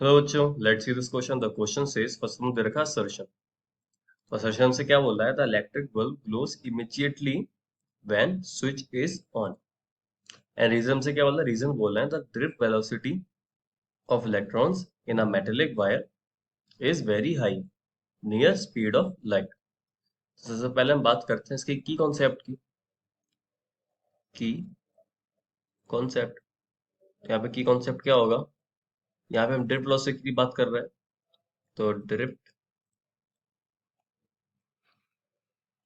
Hello बच्चों, let's see this question. The question says, first में दे रखा assertion। तो assertion से क्या बोल रहा है? The electric bulb glows immediately when switch is on. And reason से क्या बोल रहा है? रीजन बोल रहा है the drift velocity of electrons in a metallic wire is very high near speed of light. सबसे पहले हम बात करते हैं इसके की कॉन्सेप्ट की कॉन्सेप्ट। यहाँ पे की कॉन्सेप्ट क्या होगा? यहाँ पे हम ड्रिफ्ट वेलोसिटी की बात कर रहे हैं। तो drift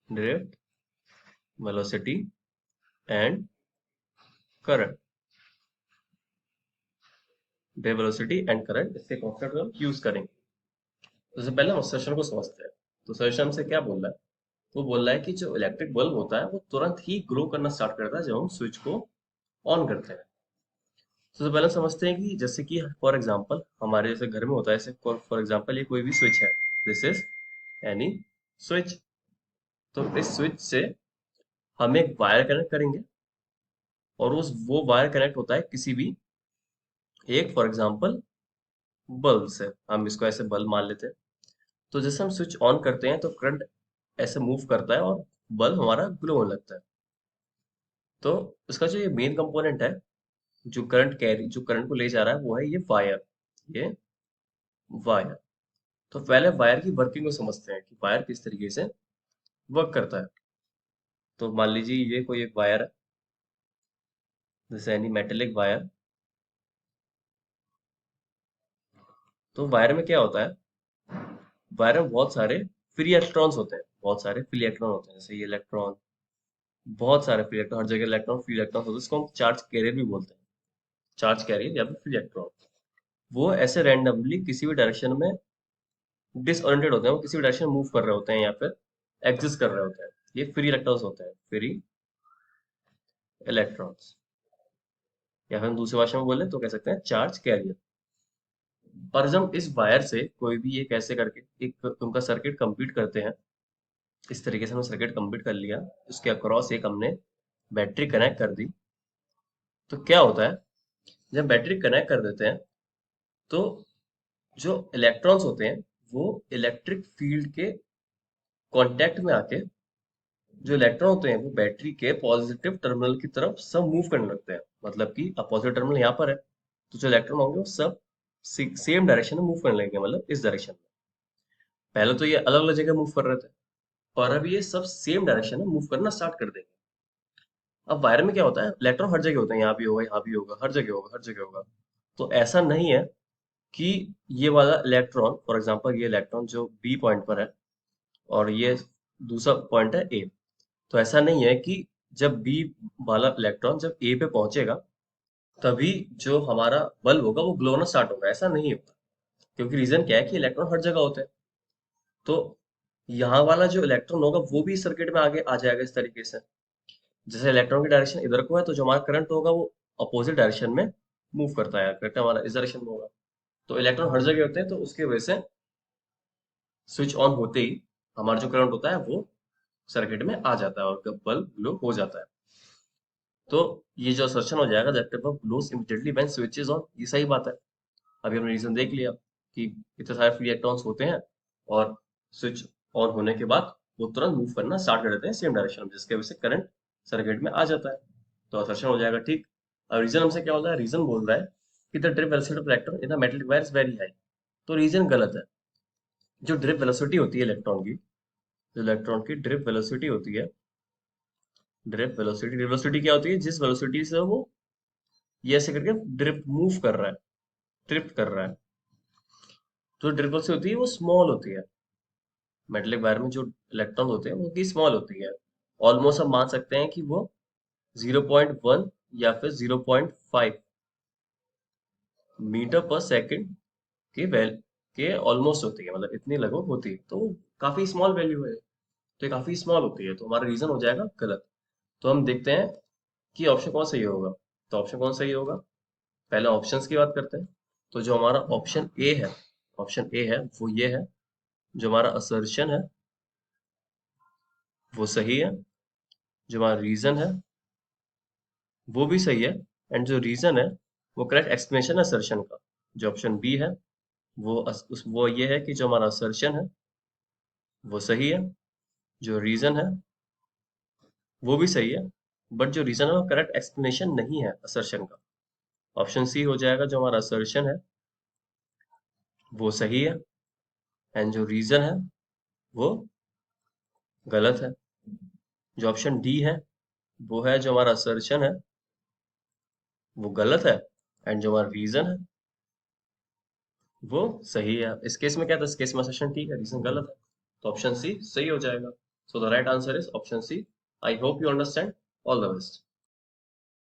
drift velocity and current. Drift velocity and current, इसके कॉन्सेप्ट हम यूज करेंगे। तो सबसे पहले हम assertion को समझते हैं। तो assertion से क्या बोल रहा है? वो बोल रहा है कि जो इलेक्ट्रिक बल्ब होता है वो तुरंत ही ग्लो करना स्टार्ट करता है जब हम स्विच को ऑन करते हैं। तो सबसे पहले समझते हैं कि जैसे कि फॉर एग्जांपल हमारे जैसे घर में होता है, जैसे फॉर एग्जांपल ये कोई भी स्विच है, दिस इज एनी स्विच। तो इस स्विच से हम एक वायर कनेक्ट करेंगे और उस वो वायर कनेक्ट होता है किसी भी एक, फॉर एग्जांपल बल्ब से। हम इसको ऐसे बल्ब मान लेते हैं। तो जैसे हम स्विच ऑन करते हैं तो करंट ऐसे मूव करता है और बल्ब हमारा ग्लो होने लगता है। तो इसका जो ये मेन कंपोनेंट है, जो करंट को ले जा रहा है, वो है ये वायर। तो पहले वायर की वर्किंग को समझते हैं कि वायर किस तरीके से वर्क करता है। तो मान लीजिए ये कोई एक वायर है, जैसे एनी मेटेलिक वायर। तो वायर में क्या होता है? वायर में बहुत सारे फ्री इलेक्ट्रॉन्स होते हैं, बहुत सारे फ्री इलेक्ट्रॉन होते हैं, जैसे ये इलेक्ट्रॉन। बहुत सारे फ्री इलेक्ट्रॉन, हर जगह इलेक्ट्रॉन फ्री इलेक्ट्रॉन होते हैं, इसको हम चार्ज कैरियर भी बोलते हैं। चार्ज कैरियर या फिर फ्री इलेक्ट्रॉन। वो ऐसे रैंडमली किसी भी डायरेक्शन में डिसओरिएंटेड होते हैं, वो किसी भी डायरेक्शन में मूव कर रहे होते हैं या फिर एग्जिस्ट कर रहे होते हैं। ये फ्री इलेक्ट्रॉन्स होते हैं, फ्री इलेक्ट्रॉन्स। या फिर हम दूसरी भाषा में बोले तो कह सकते हैं चार्ज कैरियर। और जब हम इस वायर से कोई भी एक ऐसे करके एक उनका सर्किट कंप्लीट करते हैं, इस तरीके से हमने सर्किट कंप्लीट कर लिया, उसके अक्रॉस एक हमने बैटरी कनेक्ट कर दी। तो क्या होता है? जब बैटरी कनेक्ट कर देते हैं तो जो इलेक्ट्रॉन्स होते हैं वो इलेक्ट्रिक फील्ड के कांटेक्ट में आके, जो इलेक्ट्रॉन होते हैं वो बैटरी के पॉजिटिव टर्मिनल की तरफ सब मूव करने लगते हैं। मतलब कि पॉजिटिव टर्मिनल यहाँ पर है, तो जो इलेक्ट्रॉन होंगे वो सब सेम डायरेक्शन में मूव करने लगेंगे, मतलब इस डायरेक्शन में। पहले तो ये अलग अलग जगह मूव कर रहे थे, और अब ये सब सेम डायरेक्शन में मूव करना स्टार्ट कर देंगे। अब वायर में क्या होता है? इलेक्ट्रॉन हर जगह होते हैं, यहाँ भी होगा, यहाँ भी होगा, हर जगह होगा, हर जगह होगा। तो ऐसा नहीं है कि ये वाला इलेक्ट्रॉन, फॉर एग्जाम्पल ये इलेक्ट्रॉन जो बी पॉइंट पर है और ये दूसरा पॉइंट है ए। तो ऐसा नहीं है कि जब बी वाला इलेक्ट्रॉन जब ए पे पहुंचेगा तभी जो हमारा बल्ब होगा वो ग्लो होना स्टार्ट होगा। ऐसा नहीं होता, क्योंकि रीजन क्या है कि इलेक्ट्रॉन हर जगह होते हैं। तो यहाँ वाला जो इलेक्ट्रॉन होगा वो भी सर्किट में आगे आ जाएगा इस तरीके से। जैसे इलेक्ट्रॉन की डायरेक्शन इधर को है, तो जो हमारा करंट होगा वो अपोजिट डायरेक्शन में मूव करता है, करंट हमारा इस डायरेक्शन में होगा। तो इलेक्ट्रॉन हर जगह होते हैं, तो उसकी वजह से स्विच ऑन होते ही हमारा जो करंट होता है वो सर्किट में आ जाता है और बल्ब ग्लो हो जाता है। तो ये जो असर्शन हो जाएगा, that type of glows immediately when switch is on, ये सही बात है। अभी हमने रीजन देख लिया कि इतने सारे फ्री इलेक्ट्रॉन्स होते हैं और स्विच ऑन होने के बाद वो तुरंत मूव करना स्टार्ट कर देते हैं सेम डायरेक्शन में, जिसके वजह से करंट सर्किट में आ जाता है। तो असर्शन हो जाएगा ठीक। अब रीजन हमसे क्या बोल रहा है? रीजन बोल रहा है कि the drip velocity of electron in the metal wire is very high. तो रीजन गलत है। जो ड्रिप वेलोसिटी होती है इलेक्ट्रॉन की, जो इलेक्ट्रॉन की ड्रिप वेलोसिटी होती है, ड्रिप वेलोसिटी क्या होती है? जिस वेलोसिटी से वो ये ऐसे करके ड्रिप मूव कर रहा है, ड्रिफ्ट कर रहा है। तो ड्रिप वेलोसिटी होती है वो स्मॉल होती है। मेटेलिक वायर में जो इलेक्ट्रॉन होते हैं वो की स्मॉल होती है। ऑलमोस्ट हम मान सकते हैं कि वो 0.1 या फिर 0.5 मीटर पर सेकंड के वैल के ऑलमोस्ट होती है, मतलब इतनी लगभग होती है। तो काफी स्मॉल वैल्यू है, तो ये काफी स्मॉल होती है, तो हमारा रीजन हो जाएगा गलत। तो हम देखते हैं कि ऑप्शन कौन सही होगा। तो ऑप्शन कौन सही होगा? पहले ऑप्शंस की बात करते हैं। तो जो हमारा ऑप्शन ए है वो ये है। जो हमारा असर्शन है वो सही है। जो हमारा रीजन है वो भी सही है। एंड जो रीजन है वो करेक्ट एक्सप्लेनेशन है असर्शन का, जो ऑप्शन बी है वो ये है कि जो हमारा असर्शन है वो सही है, जो रीजन है वो भी सही है, बट जो रीजन है वो करेक्ट एक्सप्लेनेशन नहीं है असर्शन का। ऑप्शन सी हो जाएगा, जो हमारा असर्शन है वो सही है एंड जो रीजन है वो गलत है। जो ऑप्शन डी है वो है, जो हमारा असर्शन है वो गलत है एंड जो हमारा रीजन है वो सही है। इस केस में क्या था, इस केस में असर्शन ठीक है, रीजन गलत है, तो ऑप्शन सी सही हो जाएगा। So the right answer is option C. I hope you understand. All the best.